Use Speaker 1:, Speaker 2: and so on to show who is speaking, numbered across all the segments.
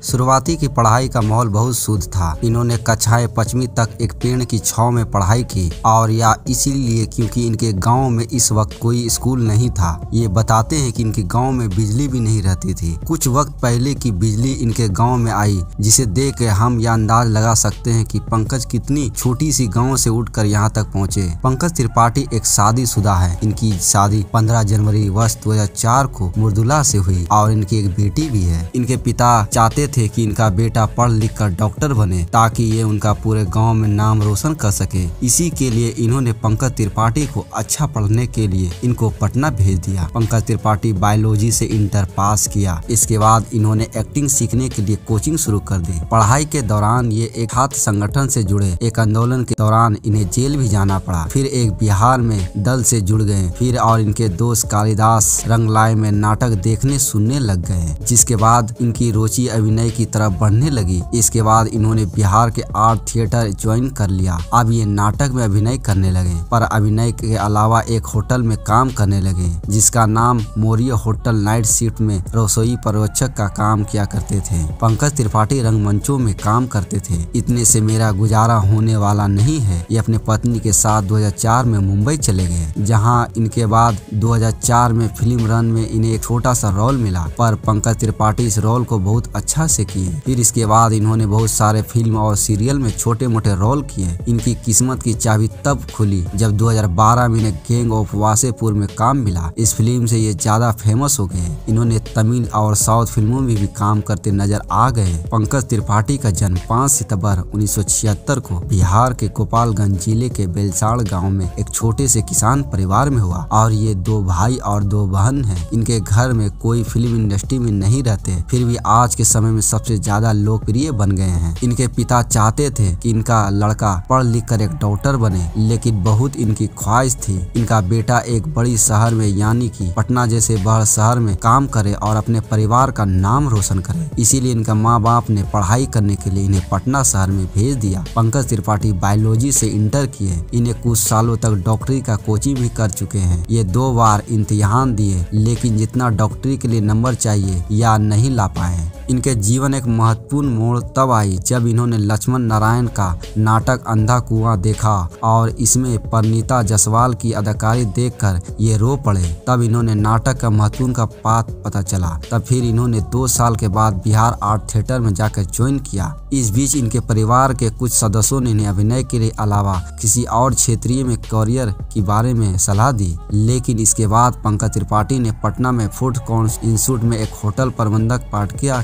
Speaker 1: शुरुआती की पढ़ाई का माहौल बहुत शुद्ध था। इन्होंने कक्षाएं 5वीं तक एक पेड़ की छांव में पढ़ाई की और या इसीलिए क्योंकि इनके गांव में इस वक्त कोई स्कूल नहीं था। ये बताते हैं कि इनके गांव में बिजली भी नहीं रहती थी। कुछ वक्त पहले की बिजली इनके गांव में आई, जिसे देख के हम यह अंदाज लगा सकते हैं कि पंकज कितनी छोटी सी गांव से उठकर यहाँ तक पहुँचे। पंकज त्रिपाठी एक शादीशुदा है। इनकी शादी 15 जनवरी वर्ष 2004 को मुर्दुला से हुई और इनकी एक बेटी भी है। इनके पिता चाहते थे कि इनका बेटा पढ़ लिख कर डॉक्टर बने ताकि ये उनका पूरे गांव में नाम रोशन कर सके। इसी के लिए इन्होंने पंकज त्रिपाठी को अच्छा पढ़ने के लिए इनको पटना भेज दिया। पंकज त्रिपाठी बायोलॉजी से इंटर पास किया। इसके बाद इन्होंने एक्टिंग सीखने के लिए कोचिंग शुरू कर दी। पढ़ाई के दौरान ये एक छात्र संगठन से जुड़े। एक आंदोलन के दौरान इन्हें जेल भी जाना पड़ा। फिर एक बिहार में दल से जुड़ गए। फिर और इनके दोस्त कालिदास रंगलाई में नाटक देखने सुनने लग गए, जिसके बाद इनकी रुचि अभिनय की तरफ बढ़ने लगी। इसके बाद इन्होंने बिहार के आर्ट थिएटर ज्वाइन कर लिया। अब ये नाटक में अभिनय करने लगे, पर अभिनय के अलावा एक होटल में काम करने लगे जिसका नाम मोरिया होटल। नाइट शिफ्ट में रसोई पर्यवेक्षक का काम किया करते थे। पंकज त्रिपाठी रंगमंचों में काम करते थे। इतने से मेरा गुजारा होने वाला नहीं है। ये अपने पत्नी के साथ 2004 में मुंबई चले गए, जहां इनके बाद 2004 में फिल्म रन में इन्हें एक छोटा सा रोल मिला, पर पंकज त्रिपाठी इस रोल को बहुत अच्छा से किए। फिर इसके बाद इन्होंने बहुत सारे फिल्म और सीरियल में छोटे मोटे रोल किए। इनकी किस्मत की चाबी तब खुली जब 2012 में इन्हें गैंग ऑफ वासेपुर में काम मिला। इस फिल्म से ये ज्यादा फेमस हो गए। इन्होंने तमिल और साउथ फिल्मों में भी काम करते नजर आ गए। पंकज त्रिपाठी का जन्म 5 सितंबर 1976 को बिहार के गोपालगंज जिले के बेलसाड़ गांव में एक छोटे से किसान परिवार में हुआ और ये 2 भाई और 2 बहन हैं। इनके घर में कोई फिल्म इंडस्ट्री में नहीं रहते, फिर भी आज के समय में सबसे ज्यादा लोकप्रिय बन गए हैं। इनके पिता चाहते थे कि इनका लड़का पढ़ लिख कर एक डॉक्टर बने, लेकिन बहुत इनकी ख्वाहिश थी इनका बेटा एक बड़ी शहर में यानी कि पटना जैसे बड़े शहर में काम करे और अपने परिवार का नाम रोशन करे। इसीलिए इनका माँ बाप ने पढ़ाई करने के लिए इन्हें पटना शहर में भेज दिया। पंकज त्रिपाठी बायोलॉजी से इंटर किए। इन्हें कुछ सालों तक डॉक्टरी का कोचिंग भी कर चुके हैं। ये 2 बार इम्तिहान दिए, लेकिन जितना डॉक्टरी के लिए नंबर चाहिए या नहीं ला पाए। इनके जीवन एक महत्वपूर्ण मोड़ तब आई जब इन्होंने लक्ष्मण नारायण का नाटक अंधा कुआं देखा और इसमें परिणीता जायसवाल की अदाकारी देखकर ये रो पड़े। तब इन्होंने नाटक का महत्वपूर्ण का बात पता चला। तब फिर इन्होंने 2 साल के बाद बिहार आर्ट थिएटर में जाकर ज्वाइन किया। इस बीच इनके परिवार के कुछ सदस्यों ने इन्हें अभिनय के लिए अलावा किसी और क्षेत्रीय में करियर के बारे में सलाह दी, लेकिन इसके बाद पंकज त्रिपाठी ने पटना में फूड इंस्टीट्यूट में एक होटल प्रबंधक पाठ किया।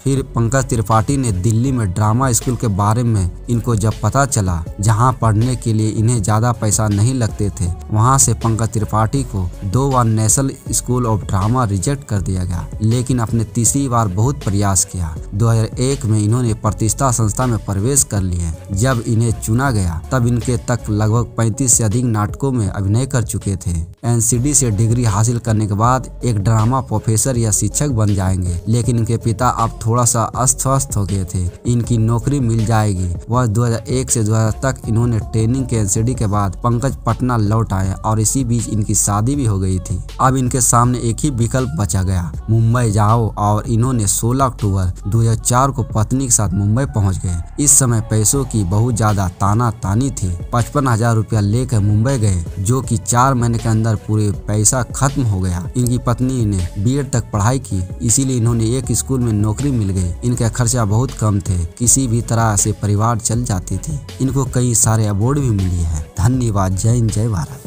Speaker 1: फिर पंकज त्रिपाठी ने दिल्ली में ड्रामा स्कूल के बारे में इनको जब पता चला, जहां पढ़ने के लिए इन्हें ज्यादा पैसा नहीं लगते थे, वहां से पंकज त्रिपाठी को 2 बार national school of drama reject कर दिया गया, लेकिन अपने तीसरी बार बहुत प्रयास किया। 2001 में इन्होंने प्रतिष्ठा संस्था में प्रवेश कर लिए। जब इन्हें चुना गया तब इनके तक लगभग 35 से अधिक नाटकों में अभिनय कर चुके थे। NCD से डिग्री हासिल करने के बाद एक ड्रामा प्रोफेसर या शिक्षक बन जाएंगे, लेकिन इनके पिता अब थोड़ा सा अस्वस्थ हो गए थे। इनकी नौकरी मिल जाएगी। वर्ष 2001 से 2000 तक इन्होंने ट्रेनिंग के NCD के बाद पंकज पटना लौट आए और इसी बीच इनकी शादी भी हो गई थी। अब इनके सामने एक ही विकल्प बचा गया, मुंबई जाओ, और इन्होंने 16 अक्टूबर 2004 को पत्नी के साथ मुंबई पहुंच गए। इस समय पैसों की बहुत ज्यादा ताना तानी थी। 55,000 रुपया लेकर मुंबई गए, जो कि 4 महीने के अंदर पूरे पैसा खत्म हो गया। इनकी पत्नी ने BEd तक पढ़ाई की, इसीलिए इन्होंने एक स्कूल में नौकरी मिल गई। इनका खर्चा बहुत कम थे, किसी भी तरह से परिवार चल जाती थी। इनको कई सारे अवार्ड भी मिली है। धन्यवाद। जय हिंद, जय भारत।